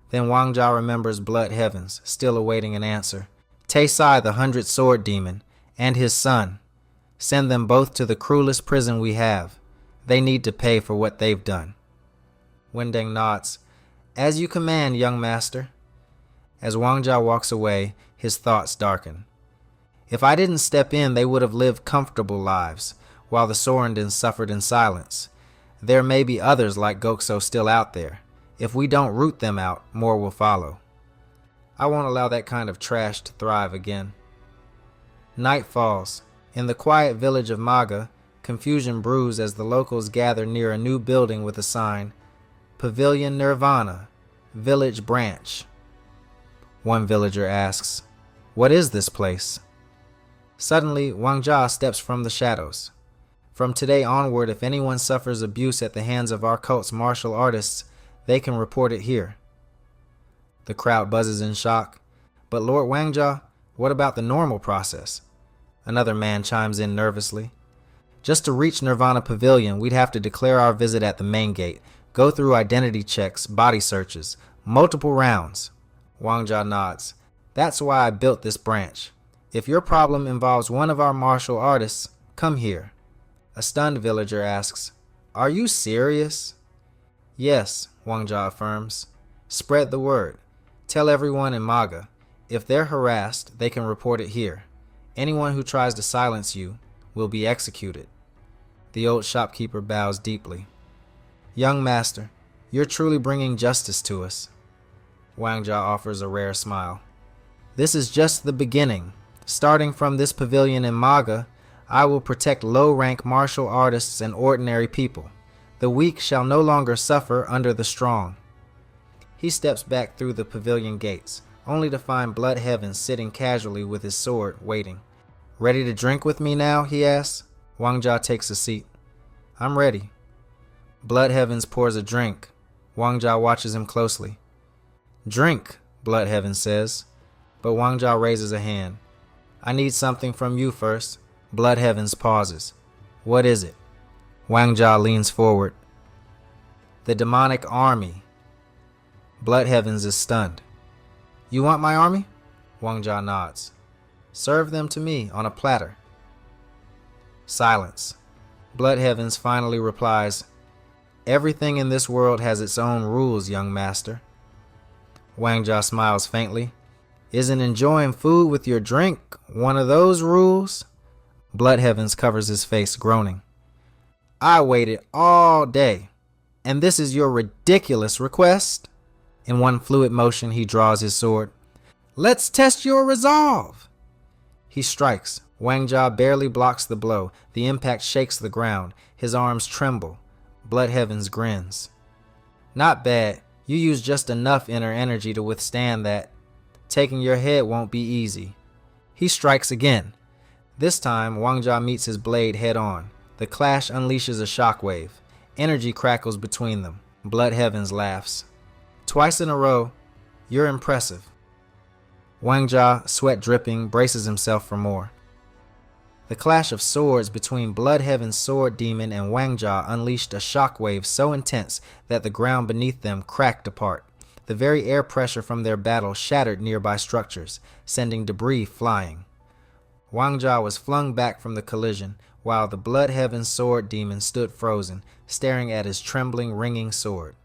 Then Wangjia remembers Blood Heavens, still awaiting an answer. Tae-Sai, the 100-sword demon, and his son. Send them both to the cruelest prison we have. They need to pay for what they've done. Wendeng nods. As you command, young master. As Wangjia walks away, his thoughts darken. If I didn't step in, they would have lived comfortable lives, while the Sorendens suffered in silence. There may be others like Gokso still out there. If we don't root them out, more will follow. I won't allow that kind of trash to thrive again. Night falls. In the quiet village of Maga, confusion brews as the locals gather near a new building with a sign, Pavilion Nirvana, Village Branch. One villager asks, What is this place? Suddenly, Wangjia steps from the shadows. From today onward, if anyone suffers abuse at the hands of our cult's martial artists, they can report it here. The crowd buzzes in shock. But Lord Wangjia, what about the normal process? Another man chimes in nervously. Just to reach Nirvana Pavilion, we'd have to declare our visit at the main gate, go through identity checks, body searches, multiple rounds. Wangjia nods. That's why I built this branch. If your problem involves one of our martial artists, come here. A stunned villager asks, Are you serious? Yes, Wangjia affirms. Spread the word. Tell everyone in Maga. If they're harassed, they can report it here. Anyone who tries to silence you will be executed. The old shopkeeper bows deeply. Young master, you're truly bringing justice to us. Wangjia offers a rare smile. This is just the beginning. Starting from this pavilion in Maga, I will protect low-rank martial artists and ordinary people. The weak shall no longer suffer under the strong. He steps back through the pavilion gates, only to find Blood Heavens sitting casually with his sword, waiting. Ready to drink with me now? He asks. Wangjia takes a seat. I'm ready. Blood Heavens pours a drink. Wang Jia watches him closely. Drink, Blood Heaven says, but Wang Jia raises a hand. I need something from you first. Blood Heavens pauses. What is it? Wang Jia leans forward. The demonic army. Blood Heavens is stunned. You want my army? Wang Jia nods. Serve them to me on a platter. Silence. Blood Heavens finally replies, Everything in this world has its own rules, young master. Wang Jia smiles faintly. Isn't enjoying food with your drink one of those rules? Blood Heavens covers his face, groaning. I waited all day, and this is your ridiculous request? In one fluid motion, he draws his sword. Let's test your resolve. He strikes. Wang Jia barely blocks the blow. The impact shakes the ground. His arms tremble. Blood Heavens grins. Not bad. You used just enough inner energy to withstand that. Taking your head won't be easy. He strikes again. This time, Wang Jia meets his blade head on. The clash unleashes a shockwave. Energy crackles between them. Blood Heavens laughs. Twice in a row, you're impressive. Wang Jia, sweat dripping, braces himself for more. The clash of swords between Blood Heaven's sword demon and Wang Jia unleashed a shockwave so intense that the ground beneath them cracked apart. The very air pressure from their battle shattered nearby structures, sending debris flying. Wang Jia was flung back from the collision, while the Blood Heaven's sword demon stood frozen, staring at his trembling, ringing sword.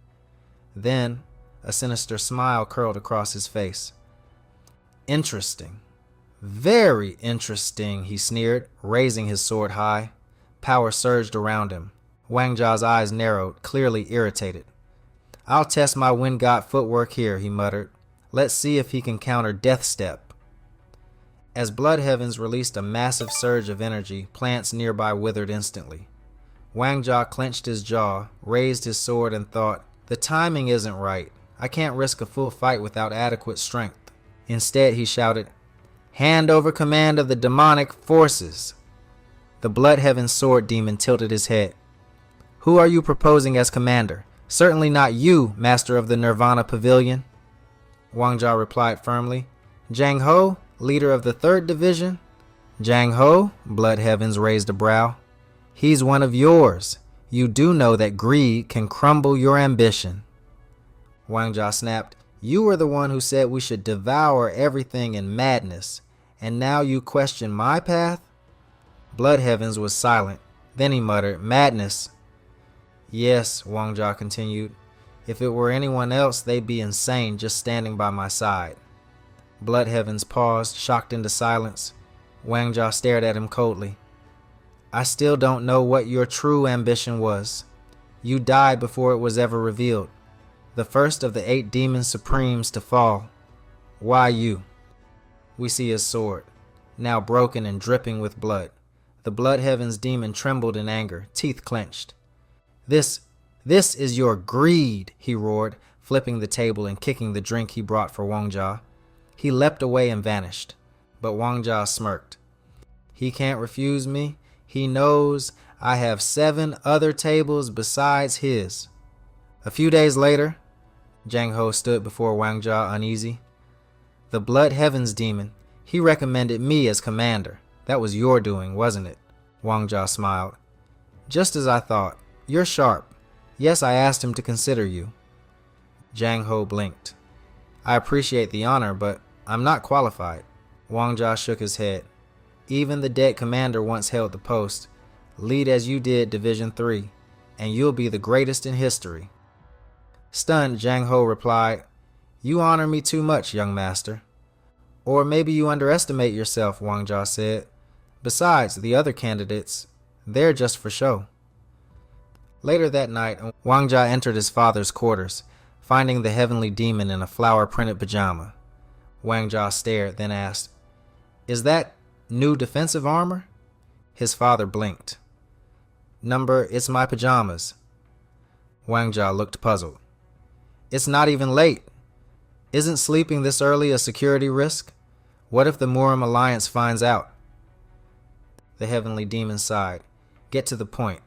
Then, a sinister smile curled across his face. Interesting. Very interesting, he sneered, raising his sword high. Power surged around him. Wang Jia's eyes narrowed, clearly irritated. I'll test my wind god footwork here, he muttered. Let's see if he can counter Death Step. As Blood Heavens released a massive surge of energy, plants nearby withered instantly. Wang Jia clenched his jaw, raised his sword, and thought, the timing isn't right. I can't risk a full fight without adequate strength. Instead, he shouted, Hand over command of the demonic forces. The Blood Heaven sword demon tilted his head. Who are you proposing as commander? Certainly not you, master of the Nirvana Pavilion. Wang Jia replied firmly. Jeong Ho, leader of the 3rd Division. Jeong Ho, Blood Heavens raised a brow. He's one of yours. You do know that greed can crumble your ambition. Wang Jia snapped. You were the one who said we should devour everything in madness, and now you question my path? Blood Heavens was silent. Then he muttered, Madness. Yes, Wang Jia continued. If it were anyone else, they'd be insane just standing by my side. Blood Heavens paused, shocked into silence. Wang Jia stared at him coldly. I still don't know what your true ambition was. You died before it was ever revealed. The first of the 8 demon supremes to fall. Why you? We see his sword, now broken and dripping with blood. The Blood Heavens demon trembled in anger, teeth clenched. This is your greed, he roared, flipping the table and kicking the drink he brought for Wang Jia. He leapt away and vanished, but Wang Jia smirked. He can't refuse me. He knows I have 7 other tables besides his. A few days later, Jeong Ho stood before Wang Jia uneasy. The Blood Heavens demon, he recommended me as commander. That was your doing, wasn't it? Wang Jia smiled. Just as I thought. You're sharp. Yes, I asked him to consider you. Jeong Ho blinked. I appreciate the honor, but I'm not qualified. Wang Jia shook his head. Even the dead commander once held the post. Lead as you did Division 3, and you'll be the greatest in history. Stunned, Jeong Ho replied, You honor me too much, young master. Or maybe you underestimate yourself, Wang Jia said. Besides, the other candidates, they're just for show. Later that night, Wang Jia entered his father's quarters, finding the heavenly demon in a flower-printed pajama. Wang Jia stared, then asked, Is that new defensive armor? His father blinked. Number, it's my pajamas. Wang Jia looked puzzled. It's not even late. Isn't sleeping this early a security risk? What if the Murim Alliance finds out? The heavenly demon sighed. Get to the point.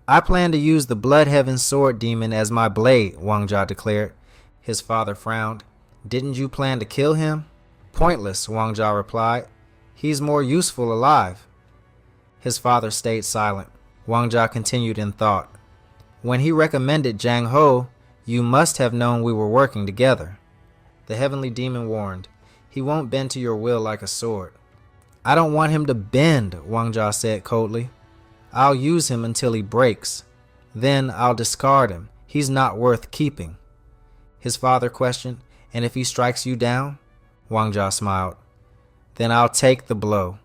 I plan to use the Blood Heaven Sword Demon as my blade, Wangjia declared. His father frowned. Didn't you plan to kill him? Pointless, Wangjia replied. He's more useful alive. His father stayed silent. Wangjia continued in thought. When he recommended Jang Ho, you must have known we were working together. The heavenly demon warned. He won't bend to your will like a sword. I don't want him to bend, Wangjia said coldly. I'll use him until he breaks. Then I'll discard him. He's not worth keeping. His father questioned, and if he strikes you down? Wangjia smiled. Then I'll take the blow.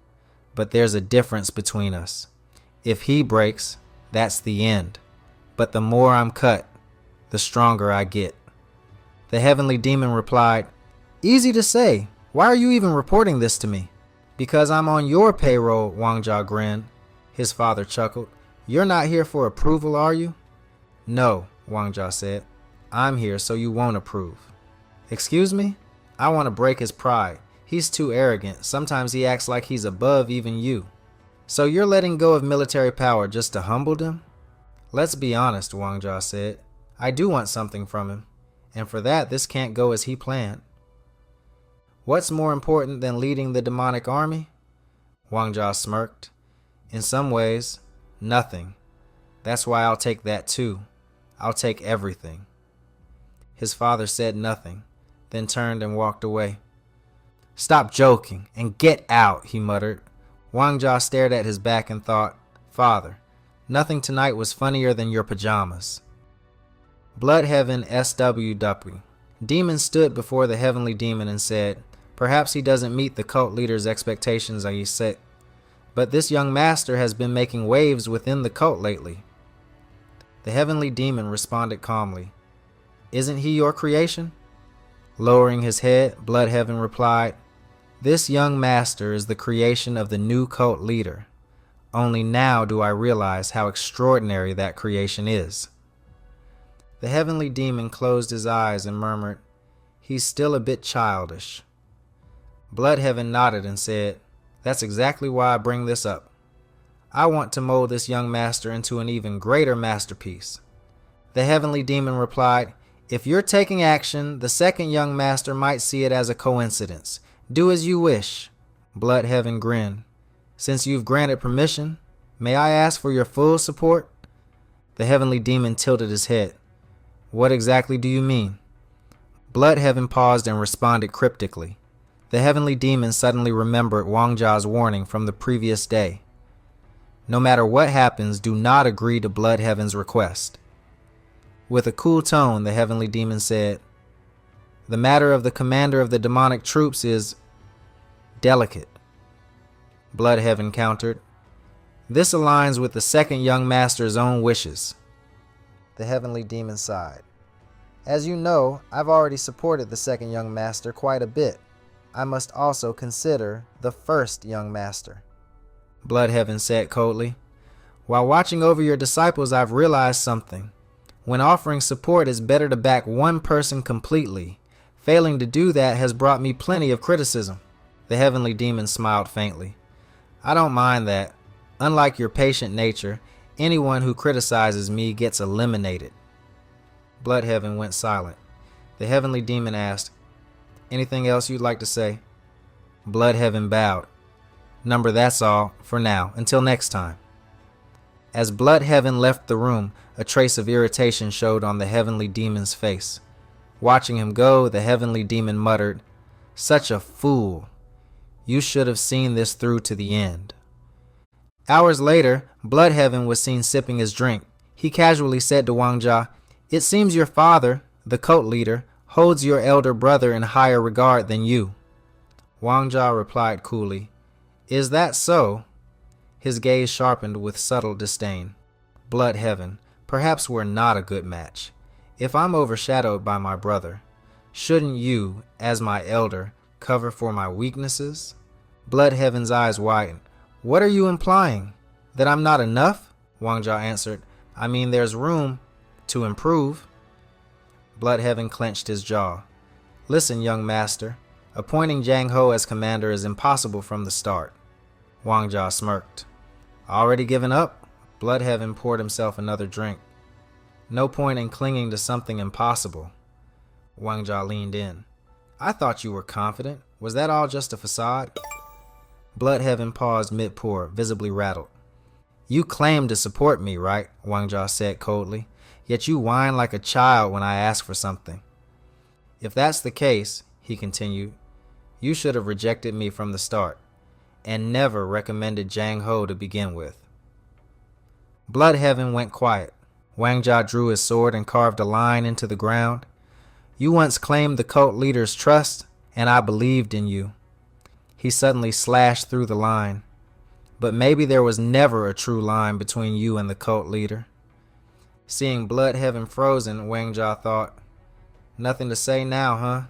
But there's a difference between us. If he breaks, that's the end. But the more I'm cut, the stronger I get. The heavenly demon replied, Easy to say. Why are you even reporting this to me? Because I'm on your payroll, Wangjia grinned. His father chuckled. You're not here for approval, are you? No, Wangjia said. I'm here so you won't approve. Excuse me? I want to break his pride. He's too arrogant. Sometimes he acts like he's above even you. So you're letting go of military power just to humble him? Let's be honest, Wangjia said. I do want something from him. And for that, this can't go as he planned. What's more important than leading the demonic army? Wangjia smirked. In some ways, nothing. That's why I'll take that too. I'll take everything. His father said nothing, then turned and walked away. Stop joking and get out, he muttered. Wangjia stared at his back and thought, Father, nothing tonight was funnier than your pajamas. Blood Heaven SWW. Demon stood before the heavenly demon and said, Perhaps he doesn't meet the cult leader's expectations on his set, but this young master has been making waves within the cult lately. The heavenly demon responded calmly, Isn't he your creation? Lowering his head, Blood Heaven replied, This young master is the creation of the new cult leader. Only now do I realize how extraordinary that creation is. The heavenly demon closed his eyes and murmured, He's still a bit childish. Blood Heaven nodded and said, That's exactly why I bring this up. I want to mold this young master into an even greater masterpiece. The heavenly demon replied, If you're taking action, the second young master might see it as a coincidence. Do as you wish. Blood Heaven grinned. Since you've granted permission, may I ask for your full support? The heavenly demon tilted his head. What exactly do you mean? Blood Heaven paused and responded cryptically. The heavenly demon suddenly remembered Wangjia's warning from the previous day. No matter what happens, do not agree to Blood Heaven's request. With a cool tone, the heavenly demon said, The matter of the commander of the demonic troops is delicate. Blood Heaven countered, This aligns with the second young master's own wishes. The heavenly demon sighed. As you know, I've already supported the second young master quite a bit. I must also consider the first young master. Blood Heaven said coldly, While watching over your disciples, I've realized something. When offering support, it's better to back one person completely. Failing to do that has brought me plenty of criticism. The heavenly demon smiled faintly. I don't mind that. Unlike your patient nature, anyone who criticizes me gets eliminated. Blood Heaven went silent. The heavenly demon asked, Anything else you'd like to say? Blood Heaven bowed. Number, that's all, for now, until next time. As Blood Heaven left the room, a trace of irritation showed on the heavenly demon's face. Watching him go, the heavenly demon muttered, Such a fool. You should have seen this through to the end. Hours later, Blood Heaven was seen sipping his drink. He casually said to Wangjia, It seems your father, the cult leader, holds your elder brother in higher regard than you. Wangjia replied coolly, Is that so? His gaze sharpened with subtle disdain. Blood Heaven, perhaps we're not a good match. If I'm overshadowed by my brother, shouldn't you, as my elder, cover for my weaknesses? Blood Heaven's eyes widened. What are you implying? That I'm not enough? Wangjia answered. I mean, there's room to improve. Blood Heaven clenched his jaw. Listen, young master. Appointing Jang Ho as commander is impossible from the start. Wangjia smirked. Already given up? Bloodheaven poured himself another drink. No point in clinging to something impossible. Wangjia leaned in. I thought you were confident. Was that all just a facade? Bloodheaven paused mid-pour, visibly rattled. You claim to support me, right? Wangjia said coldly. Yet you whine like a child when I ask for something. If that's the case, he continued, you should have rejected me from the start, and never recommended Jang Ho to begin with. Bloodheaven went quiet. Wangjia drew his sword and carved a line into the ground. You once claimed the cult leader's trust, and I believed in you. He suddenly slashed through the line. But maybe there was never a true line between you and the cult leader. Seeing Bloodheaven frozen, Wangjia thought, nothing to say now, huh?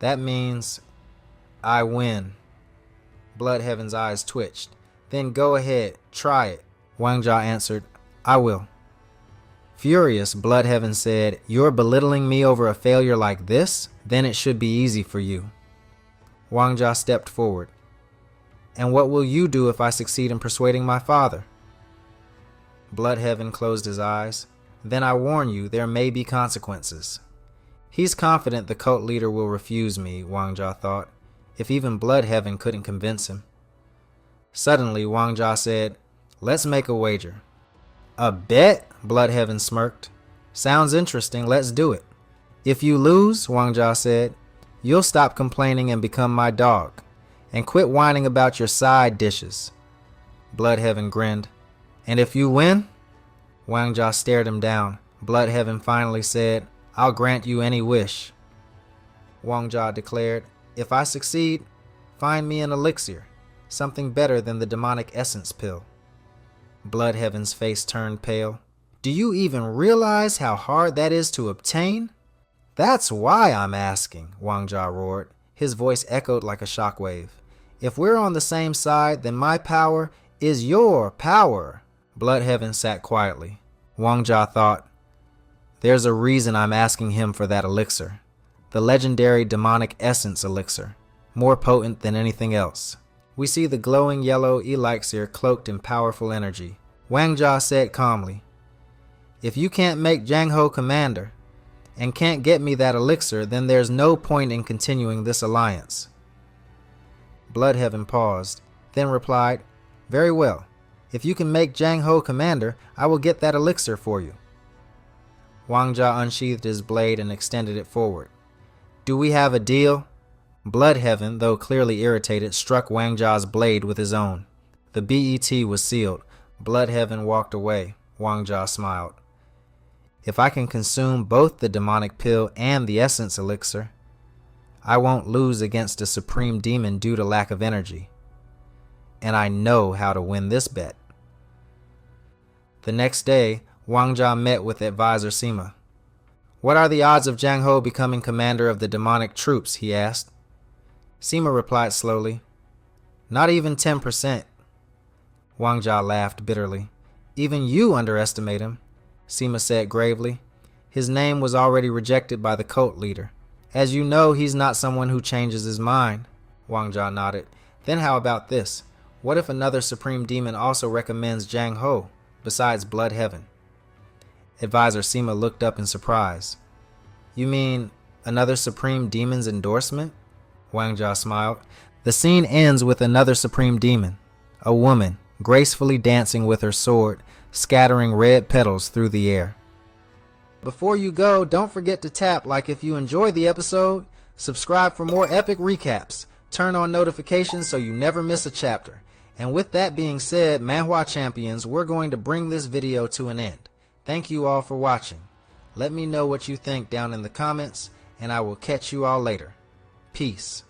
That means I win. Bloodheaven's eyes twitched. Then go ahead, try it. Wangjia answered, I will. Furious, Bloodheaven said, you're belittling me over a failure like this? Then it should be easy for you. Wangjia stepped forward. And what will you do if I succeed in persuading my father? Bloodheaven closed his eyes. Then I warn you, there may be consequences. He's confident the cult leader will refuse me, Wangjia thought, if even Bloodheaven couldn't convince him. Suddenly, Wangjia said, let's make a wager. A bet? Bloodheaven smirked. Sounds interesting, let's do it. If you lose, Wangjia said, you'll stop complaining and become my dog, and quit whining about your side dishes. Bloodheaven grinned. And if you win? Wangjia stared him down. Bloodheaven finally said, I'll grant you any wish. Wangjia declared, if I succeed, find me an elixir, something better than the demonic essence pill. Bloodheaven's face turned pale. Do you even realize how hard that is to obtain? That's why I'm asking, Wangjia roared. His voice echoed like a shockwave. If we're on the same side, then my power is your power. Bloodheaven sat quietly. Wangjia thought, there's a reason I'm asking him for that elixir. The legendary demonic essence elixir, more potent than anything else. We see the glowing yellow elixir cloaked in powerful energy. Wangjia said calmly, if you can't make Jang Ho commander, and can't get me that elixir, then there's no point in continuing this alliance. Bloodheaven paused, then replied, very well. If you can make Jang Ho commander, I will get that elixir for you. Wangjia unsheathed his blade and extended it forward. Do we have a deal? Bloodheaven, though clearly irritated, struck Wangjia's blade with his own. The BET was sealed. Bloodheaven walked away. Wangjia smiled. If I can consume both the demonic pill and the essence elixir, I won't lose against a supreme demon due to lack of energy. And I know how to win this bet. The next day, Wangjia met with advisor Sima. What are the odds of Jang Ho becoming commander of the demonic troops? He asked. Sima replied slowly, not even 10%. Wangjia laughed bitterly. Even you underestimate him, Sima said gravely. His name was already rejected by the cult leader. As you know, he's not someone who changes his mind. Wangjia nodded. Then how about this? What if another supreme demon also recommends Jang Ho, besides Bloodheaven? Advisor Sima looked up in surprise. You mean another supreme demon's endorsement? Wangjia smiled. The scene ends with another supreme demon, a woman, gracefully dancing with her sword, scattering red petals through the air. Before you go, don't forget to tap like if you enjoyed the episode, subscribe for more epic recaps, turn on notifications so you never miss a chapter. And with that being said, Manhwa Champions, we're going to bring this video to an end. Thank you all for watching. Let me know what you think down in the comments, and I will catch you all later. Peace.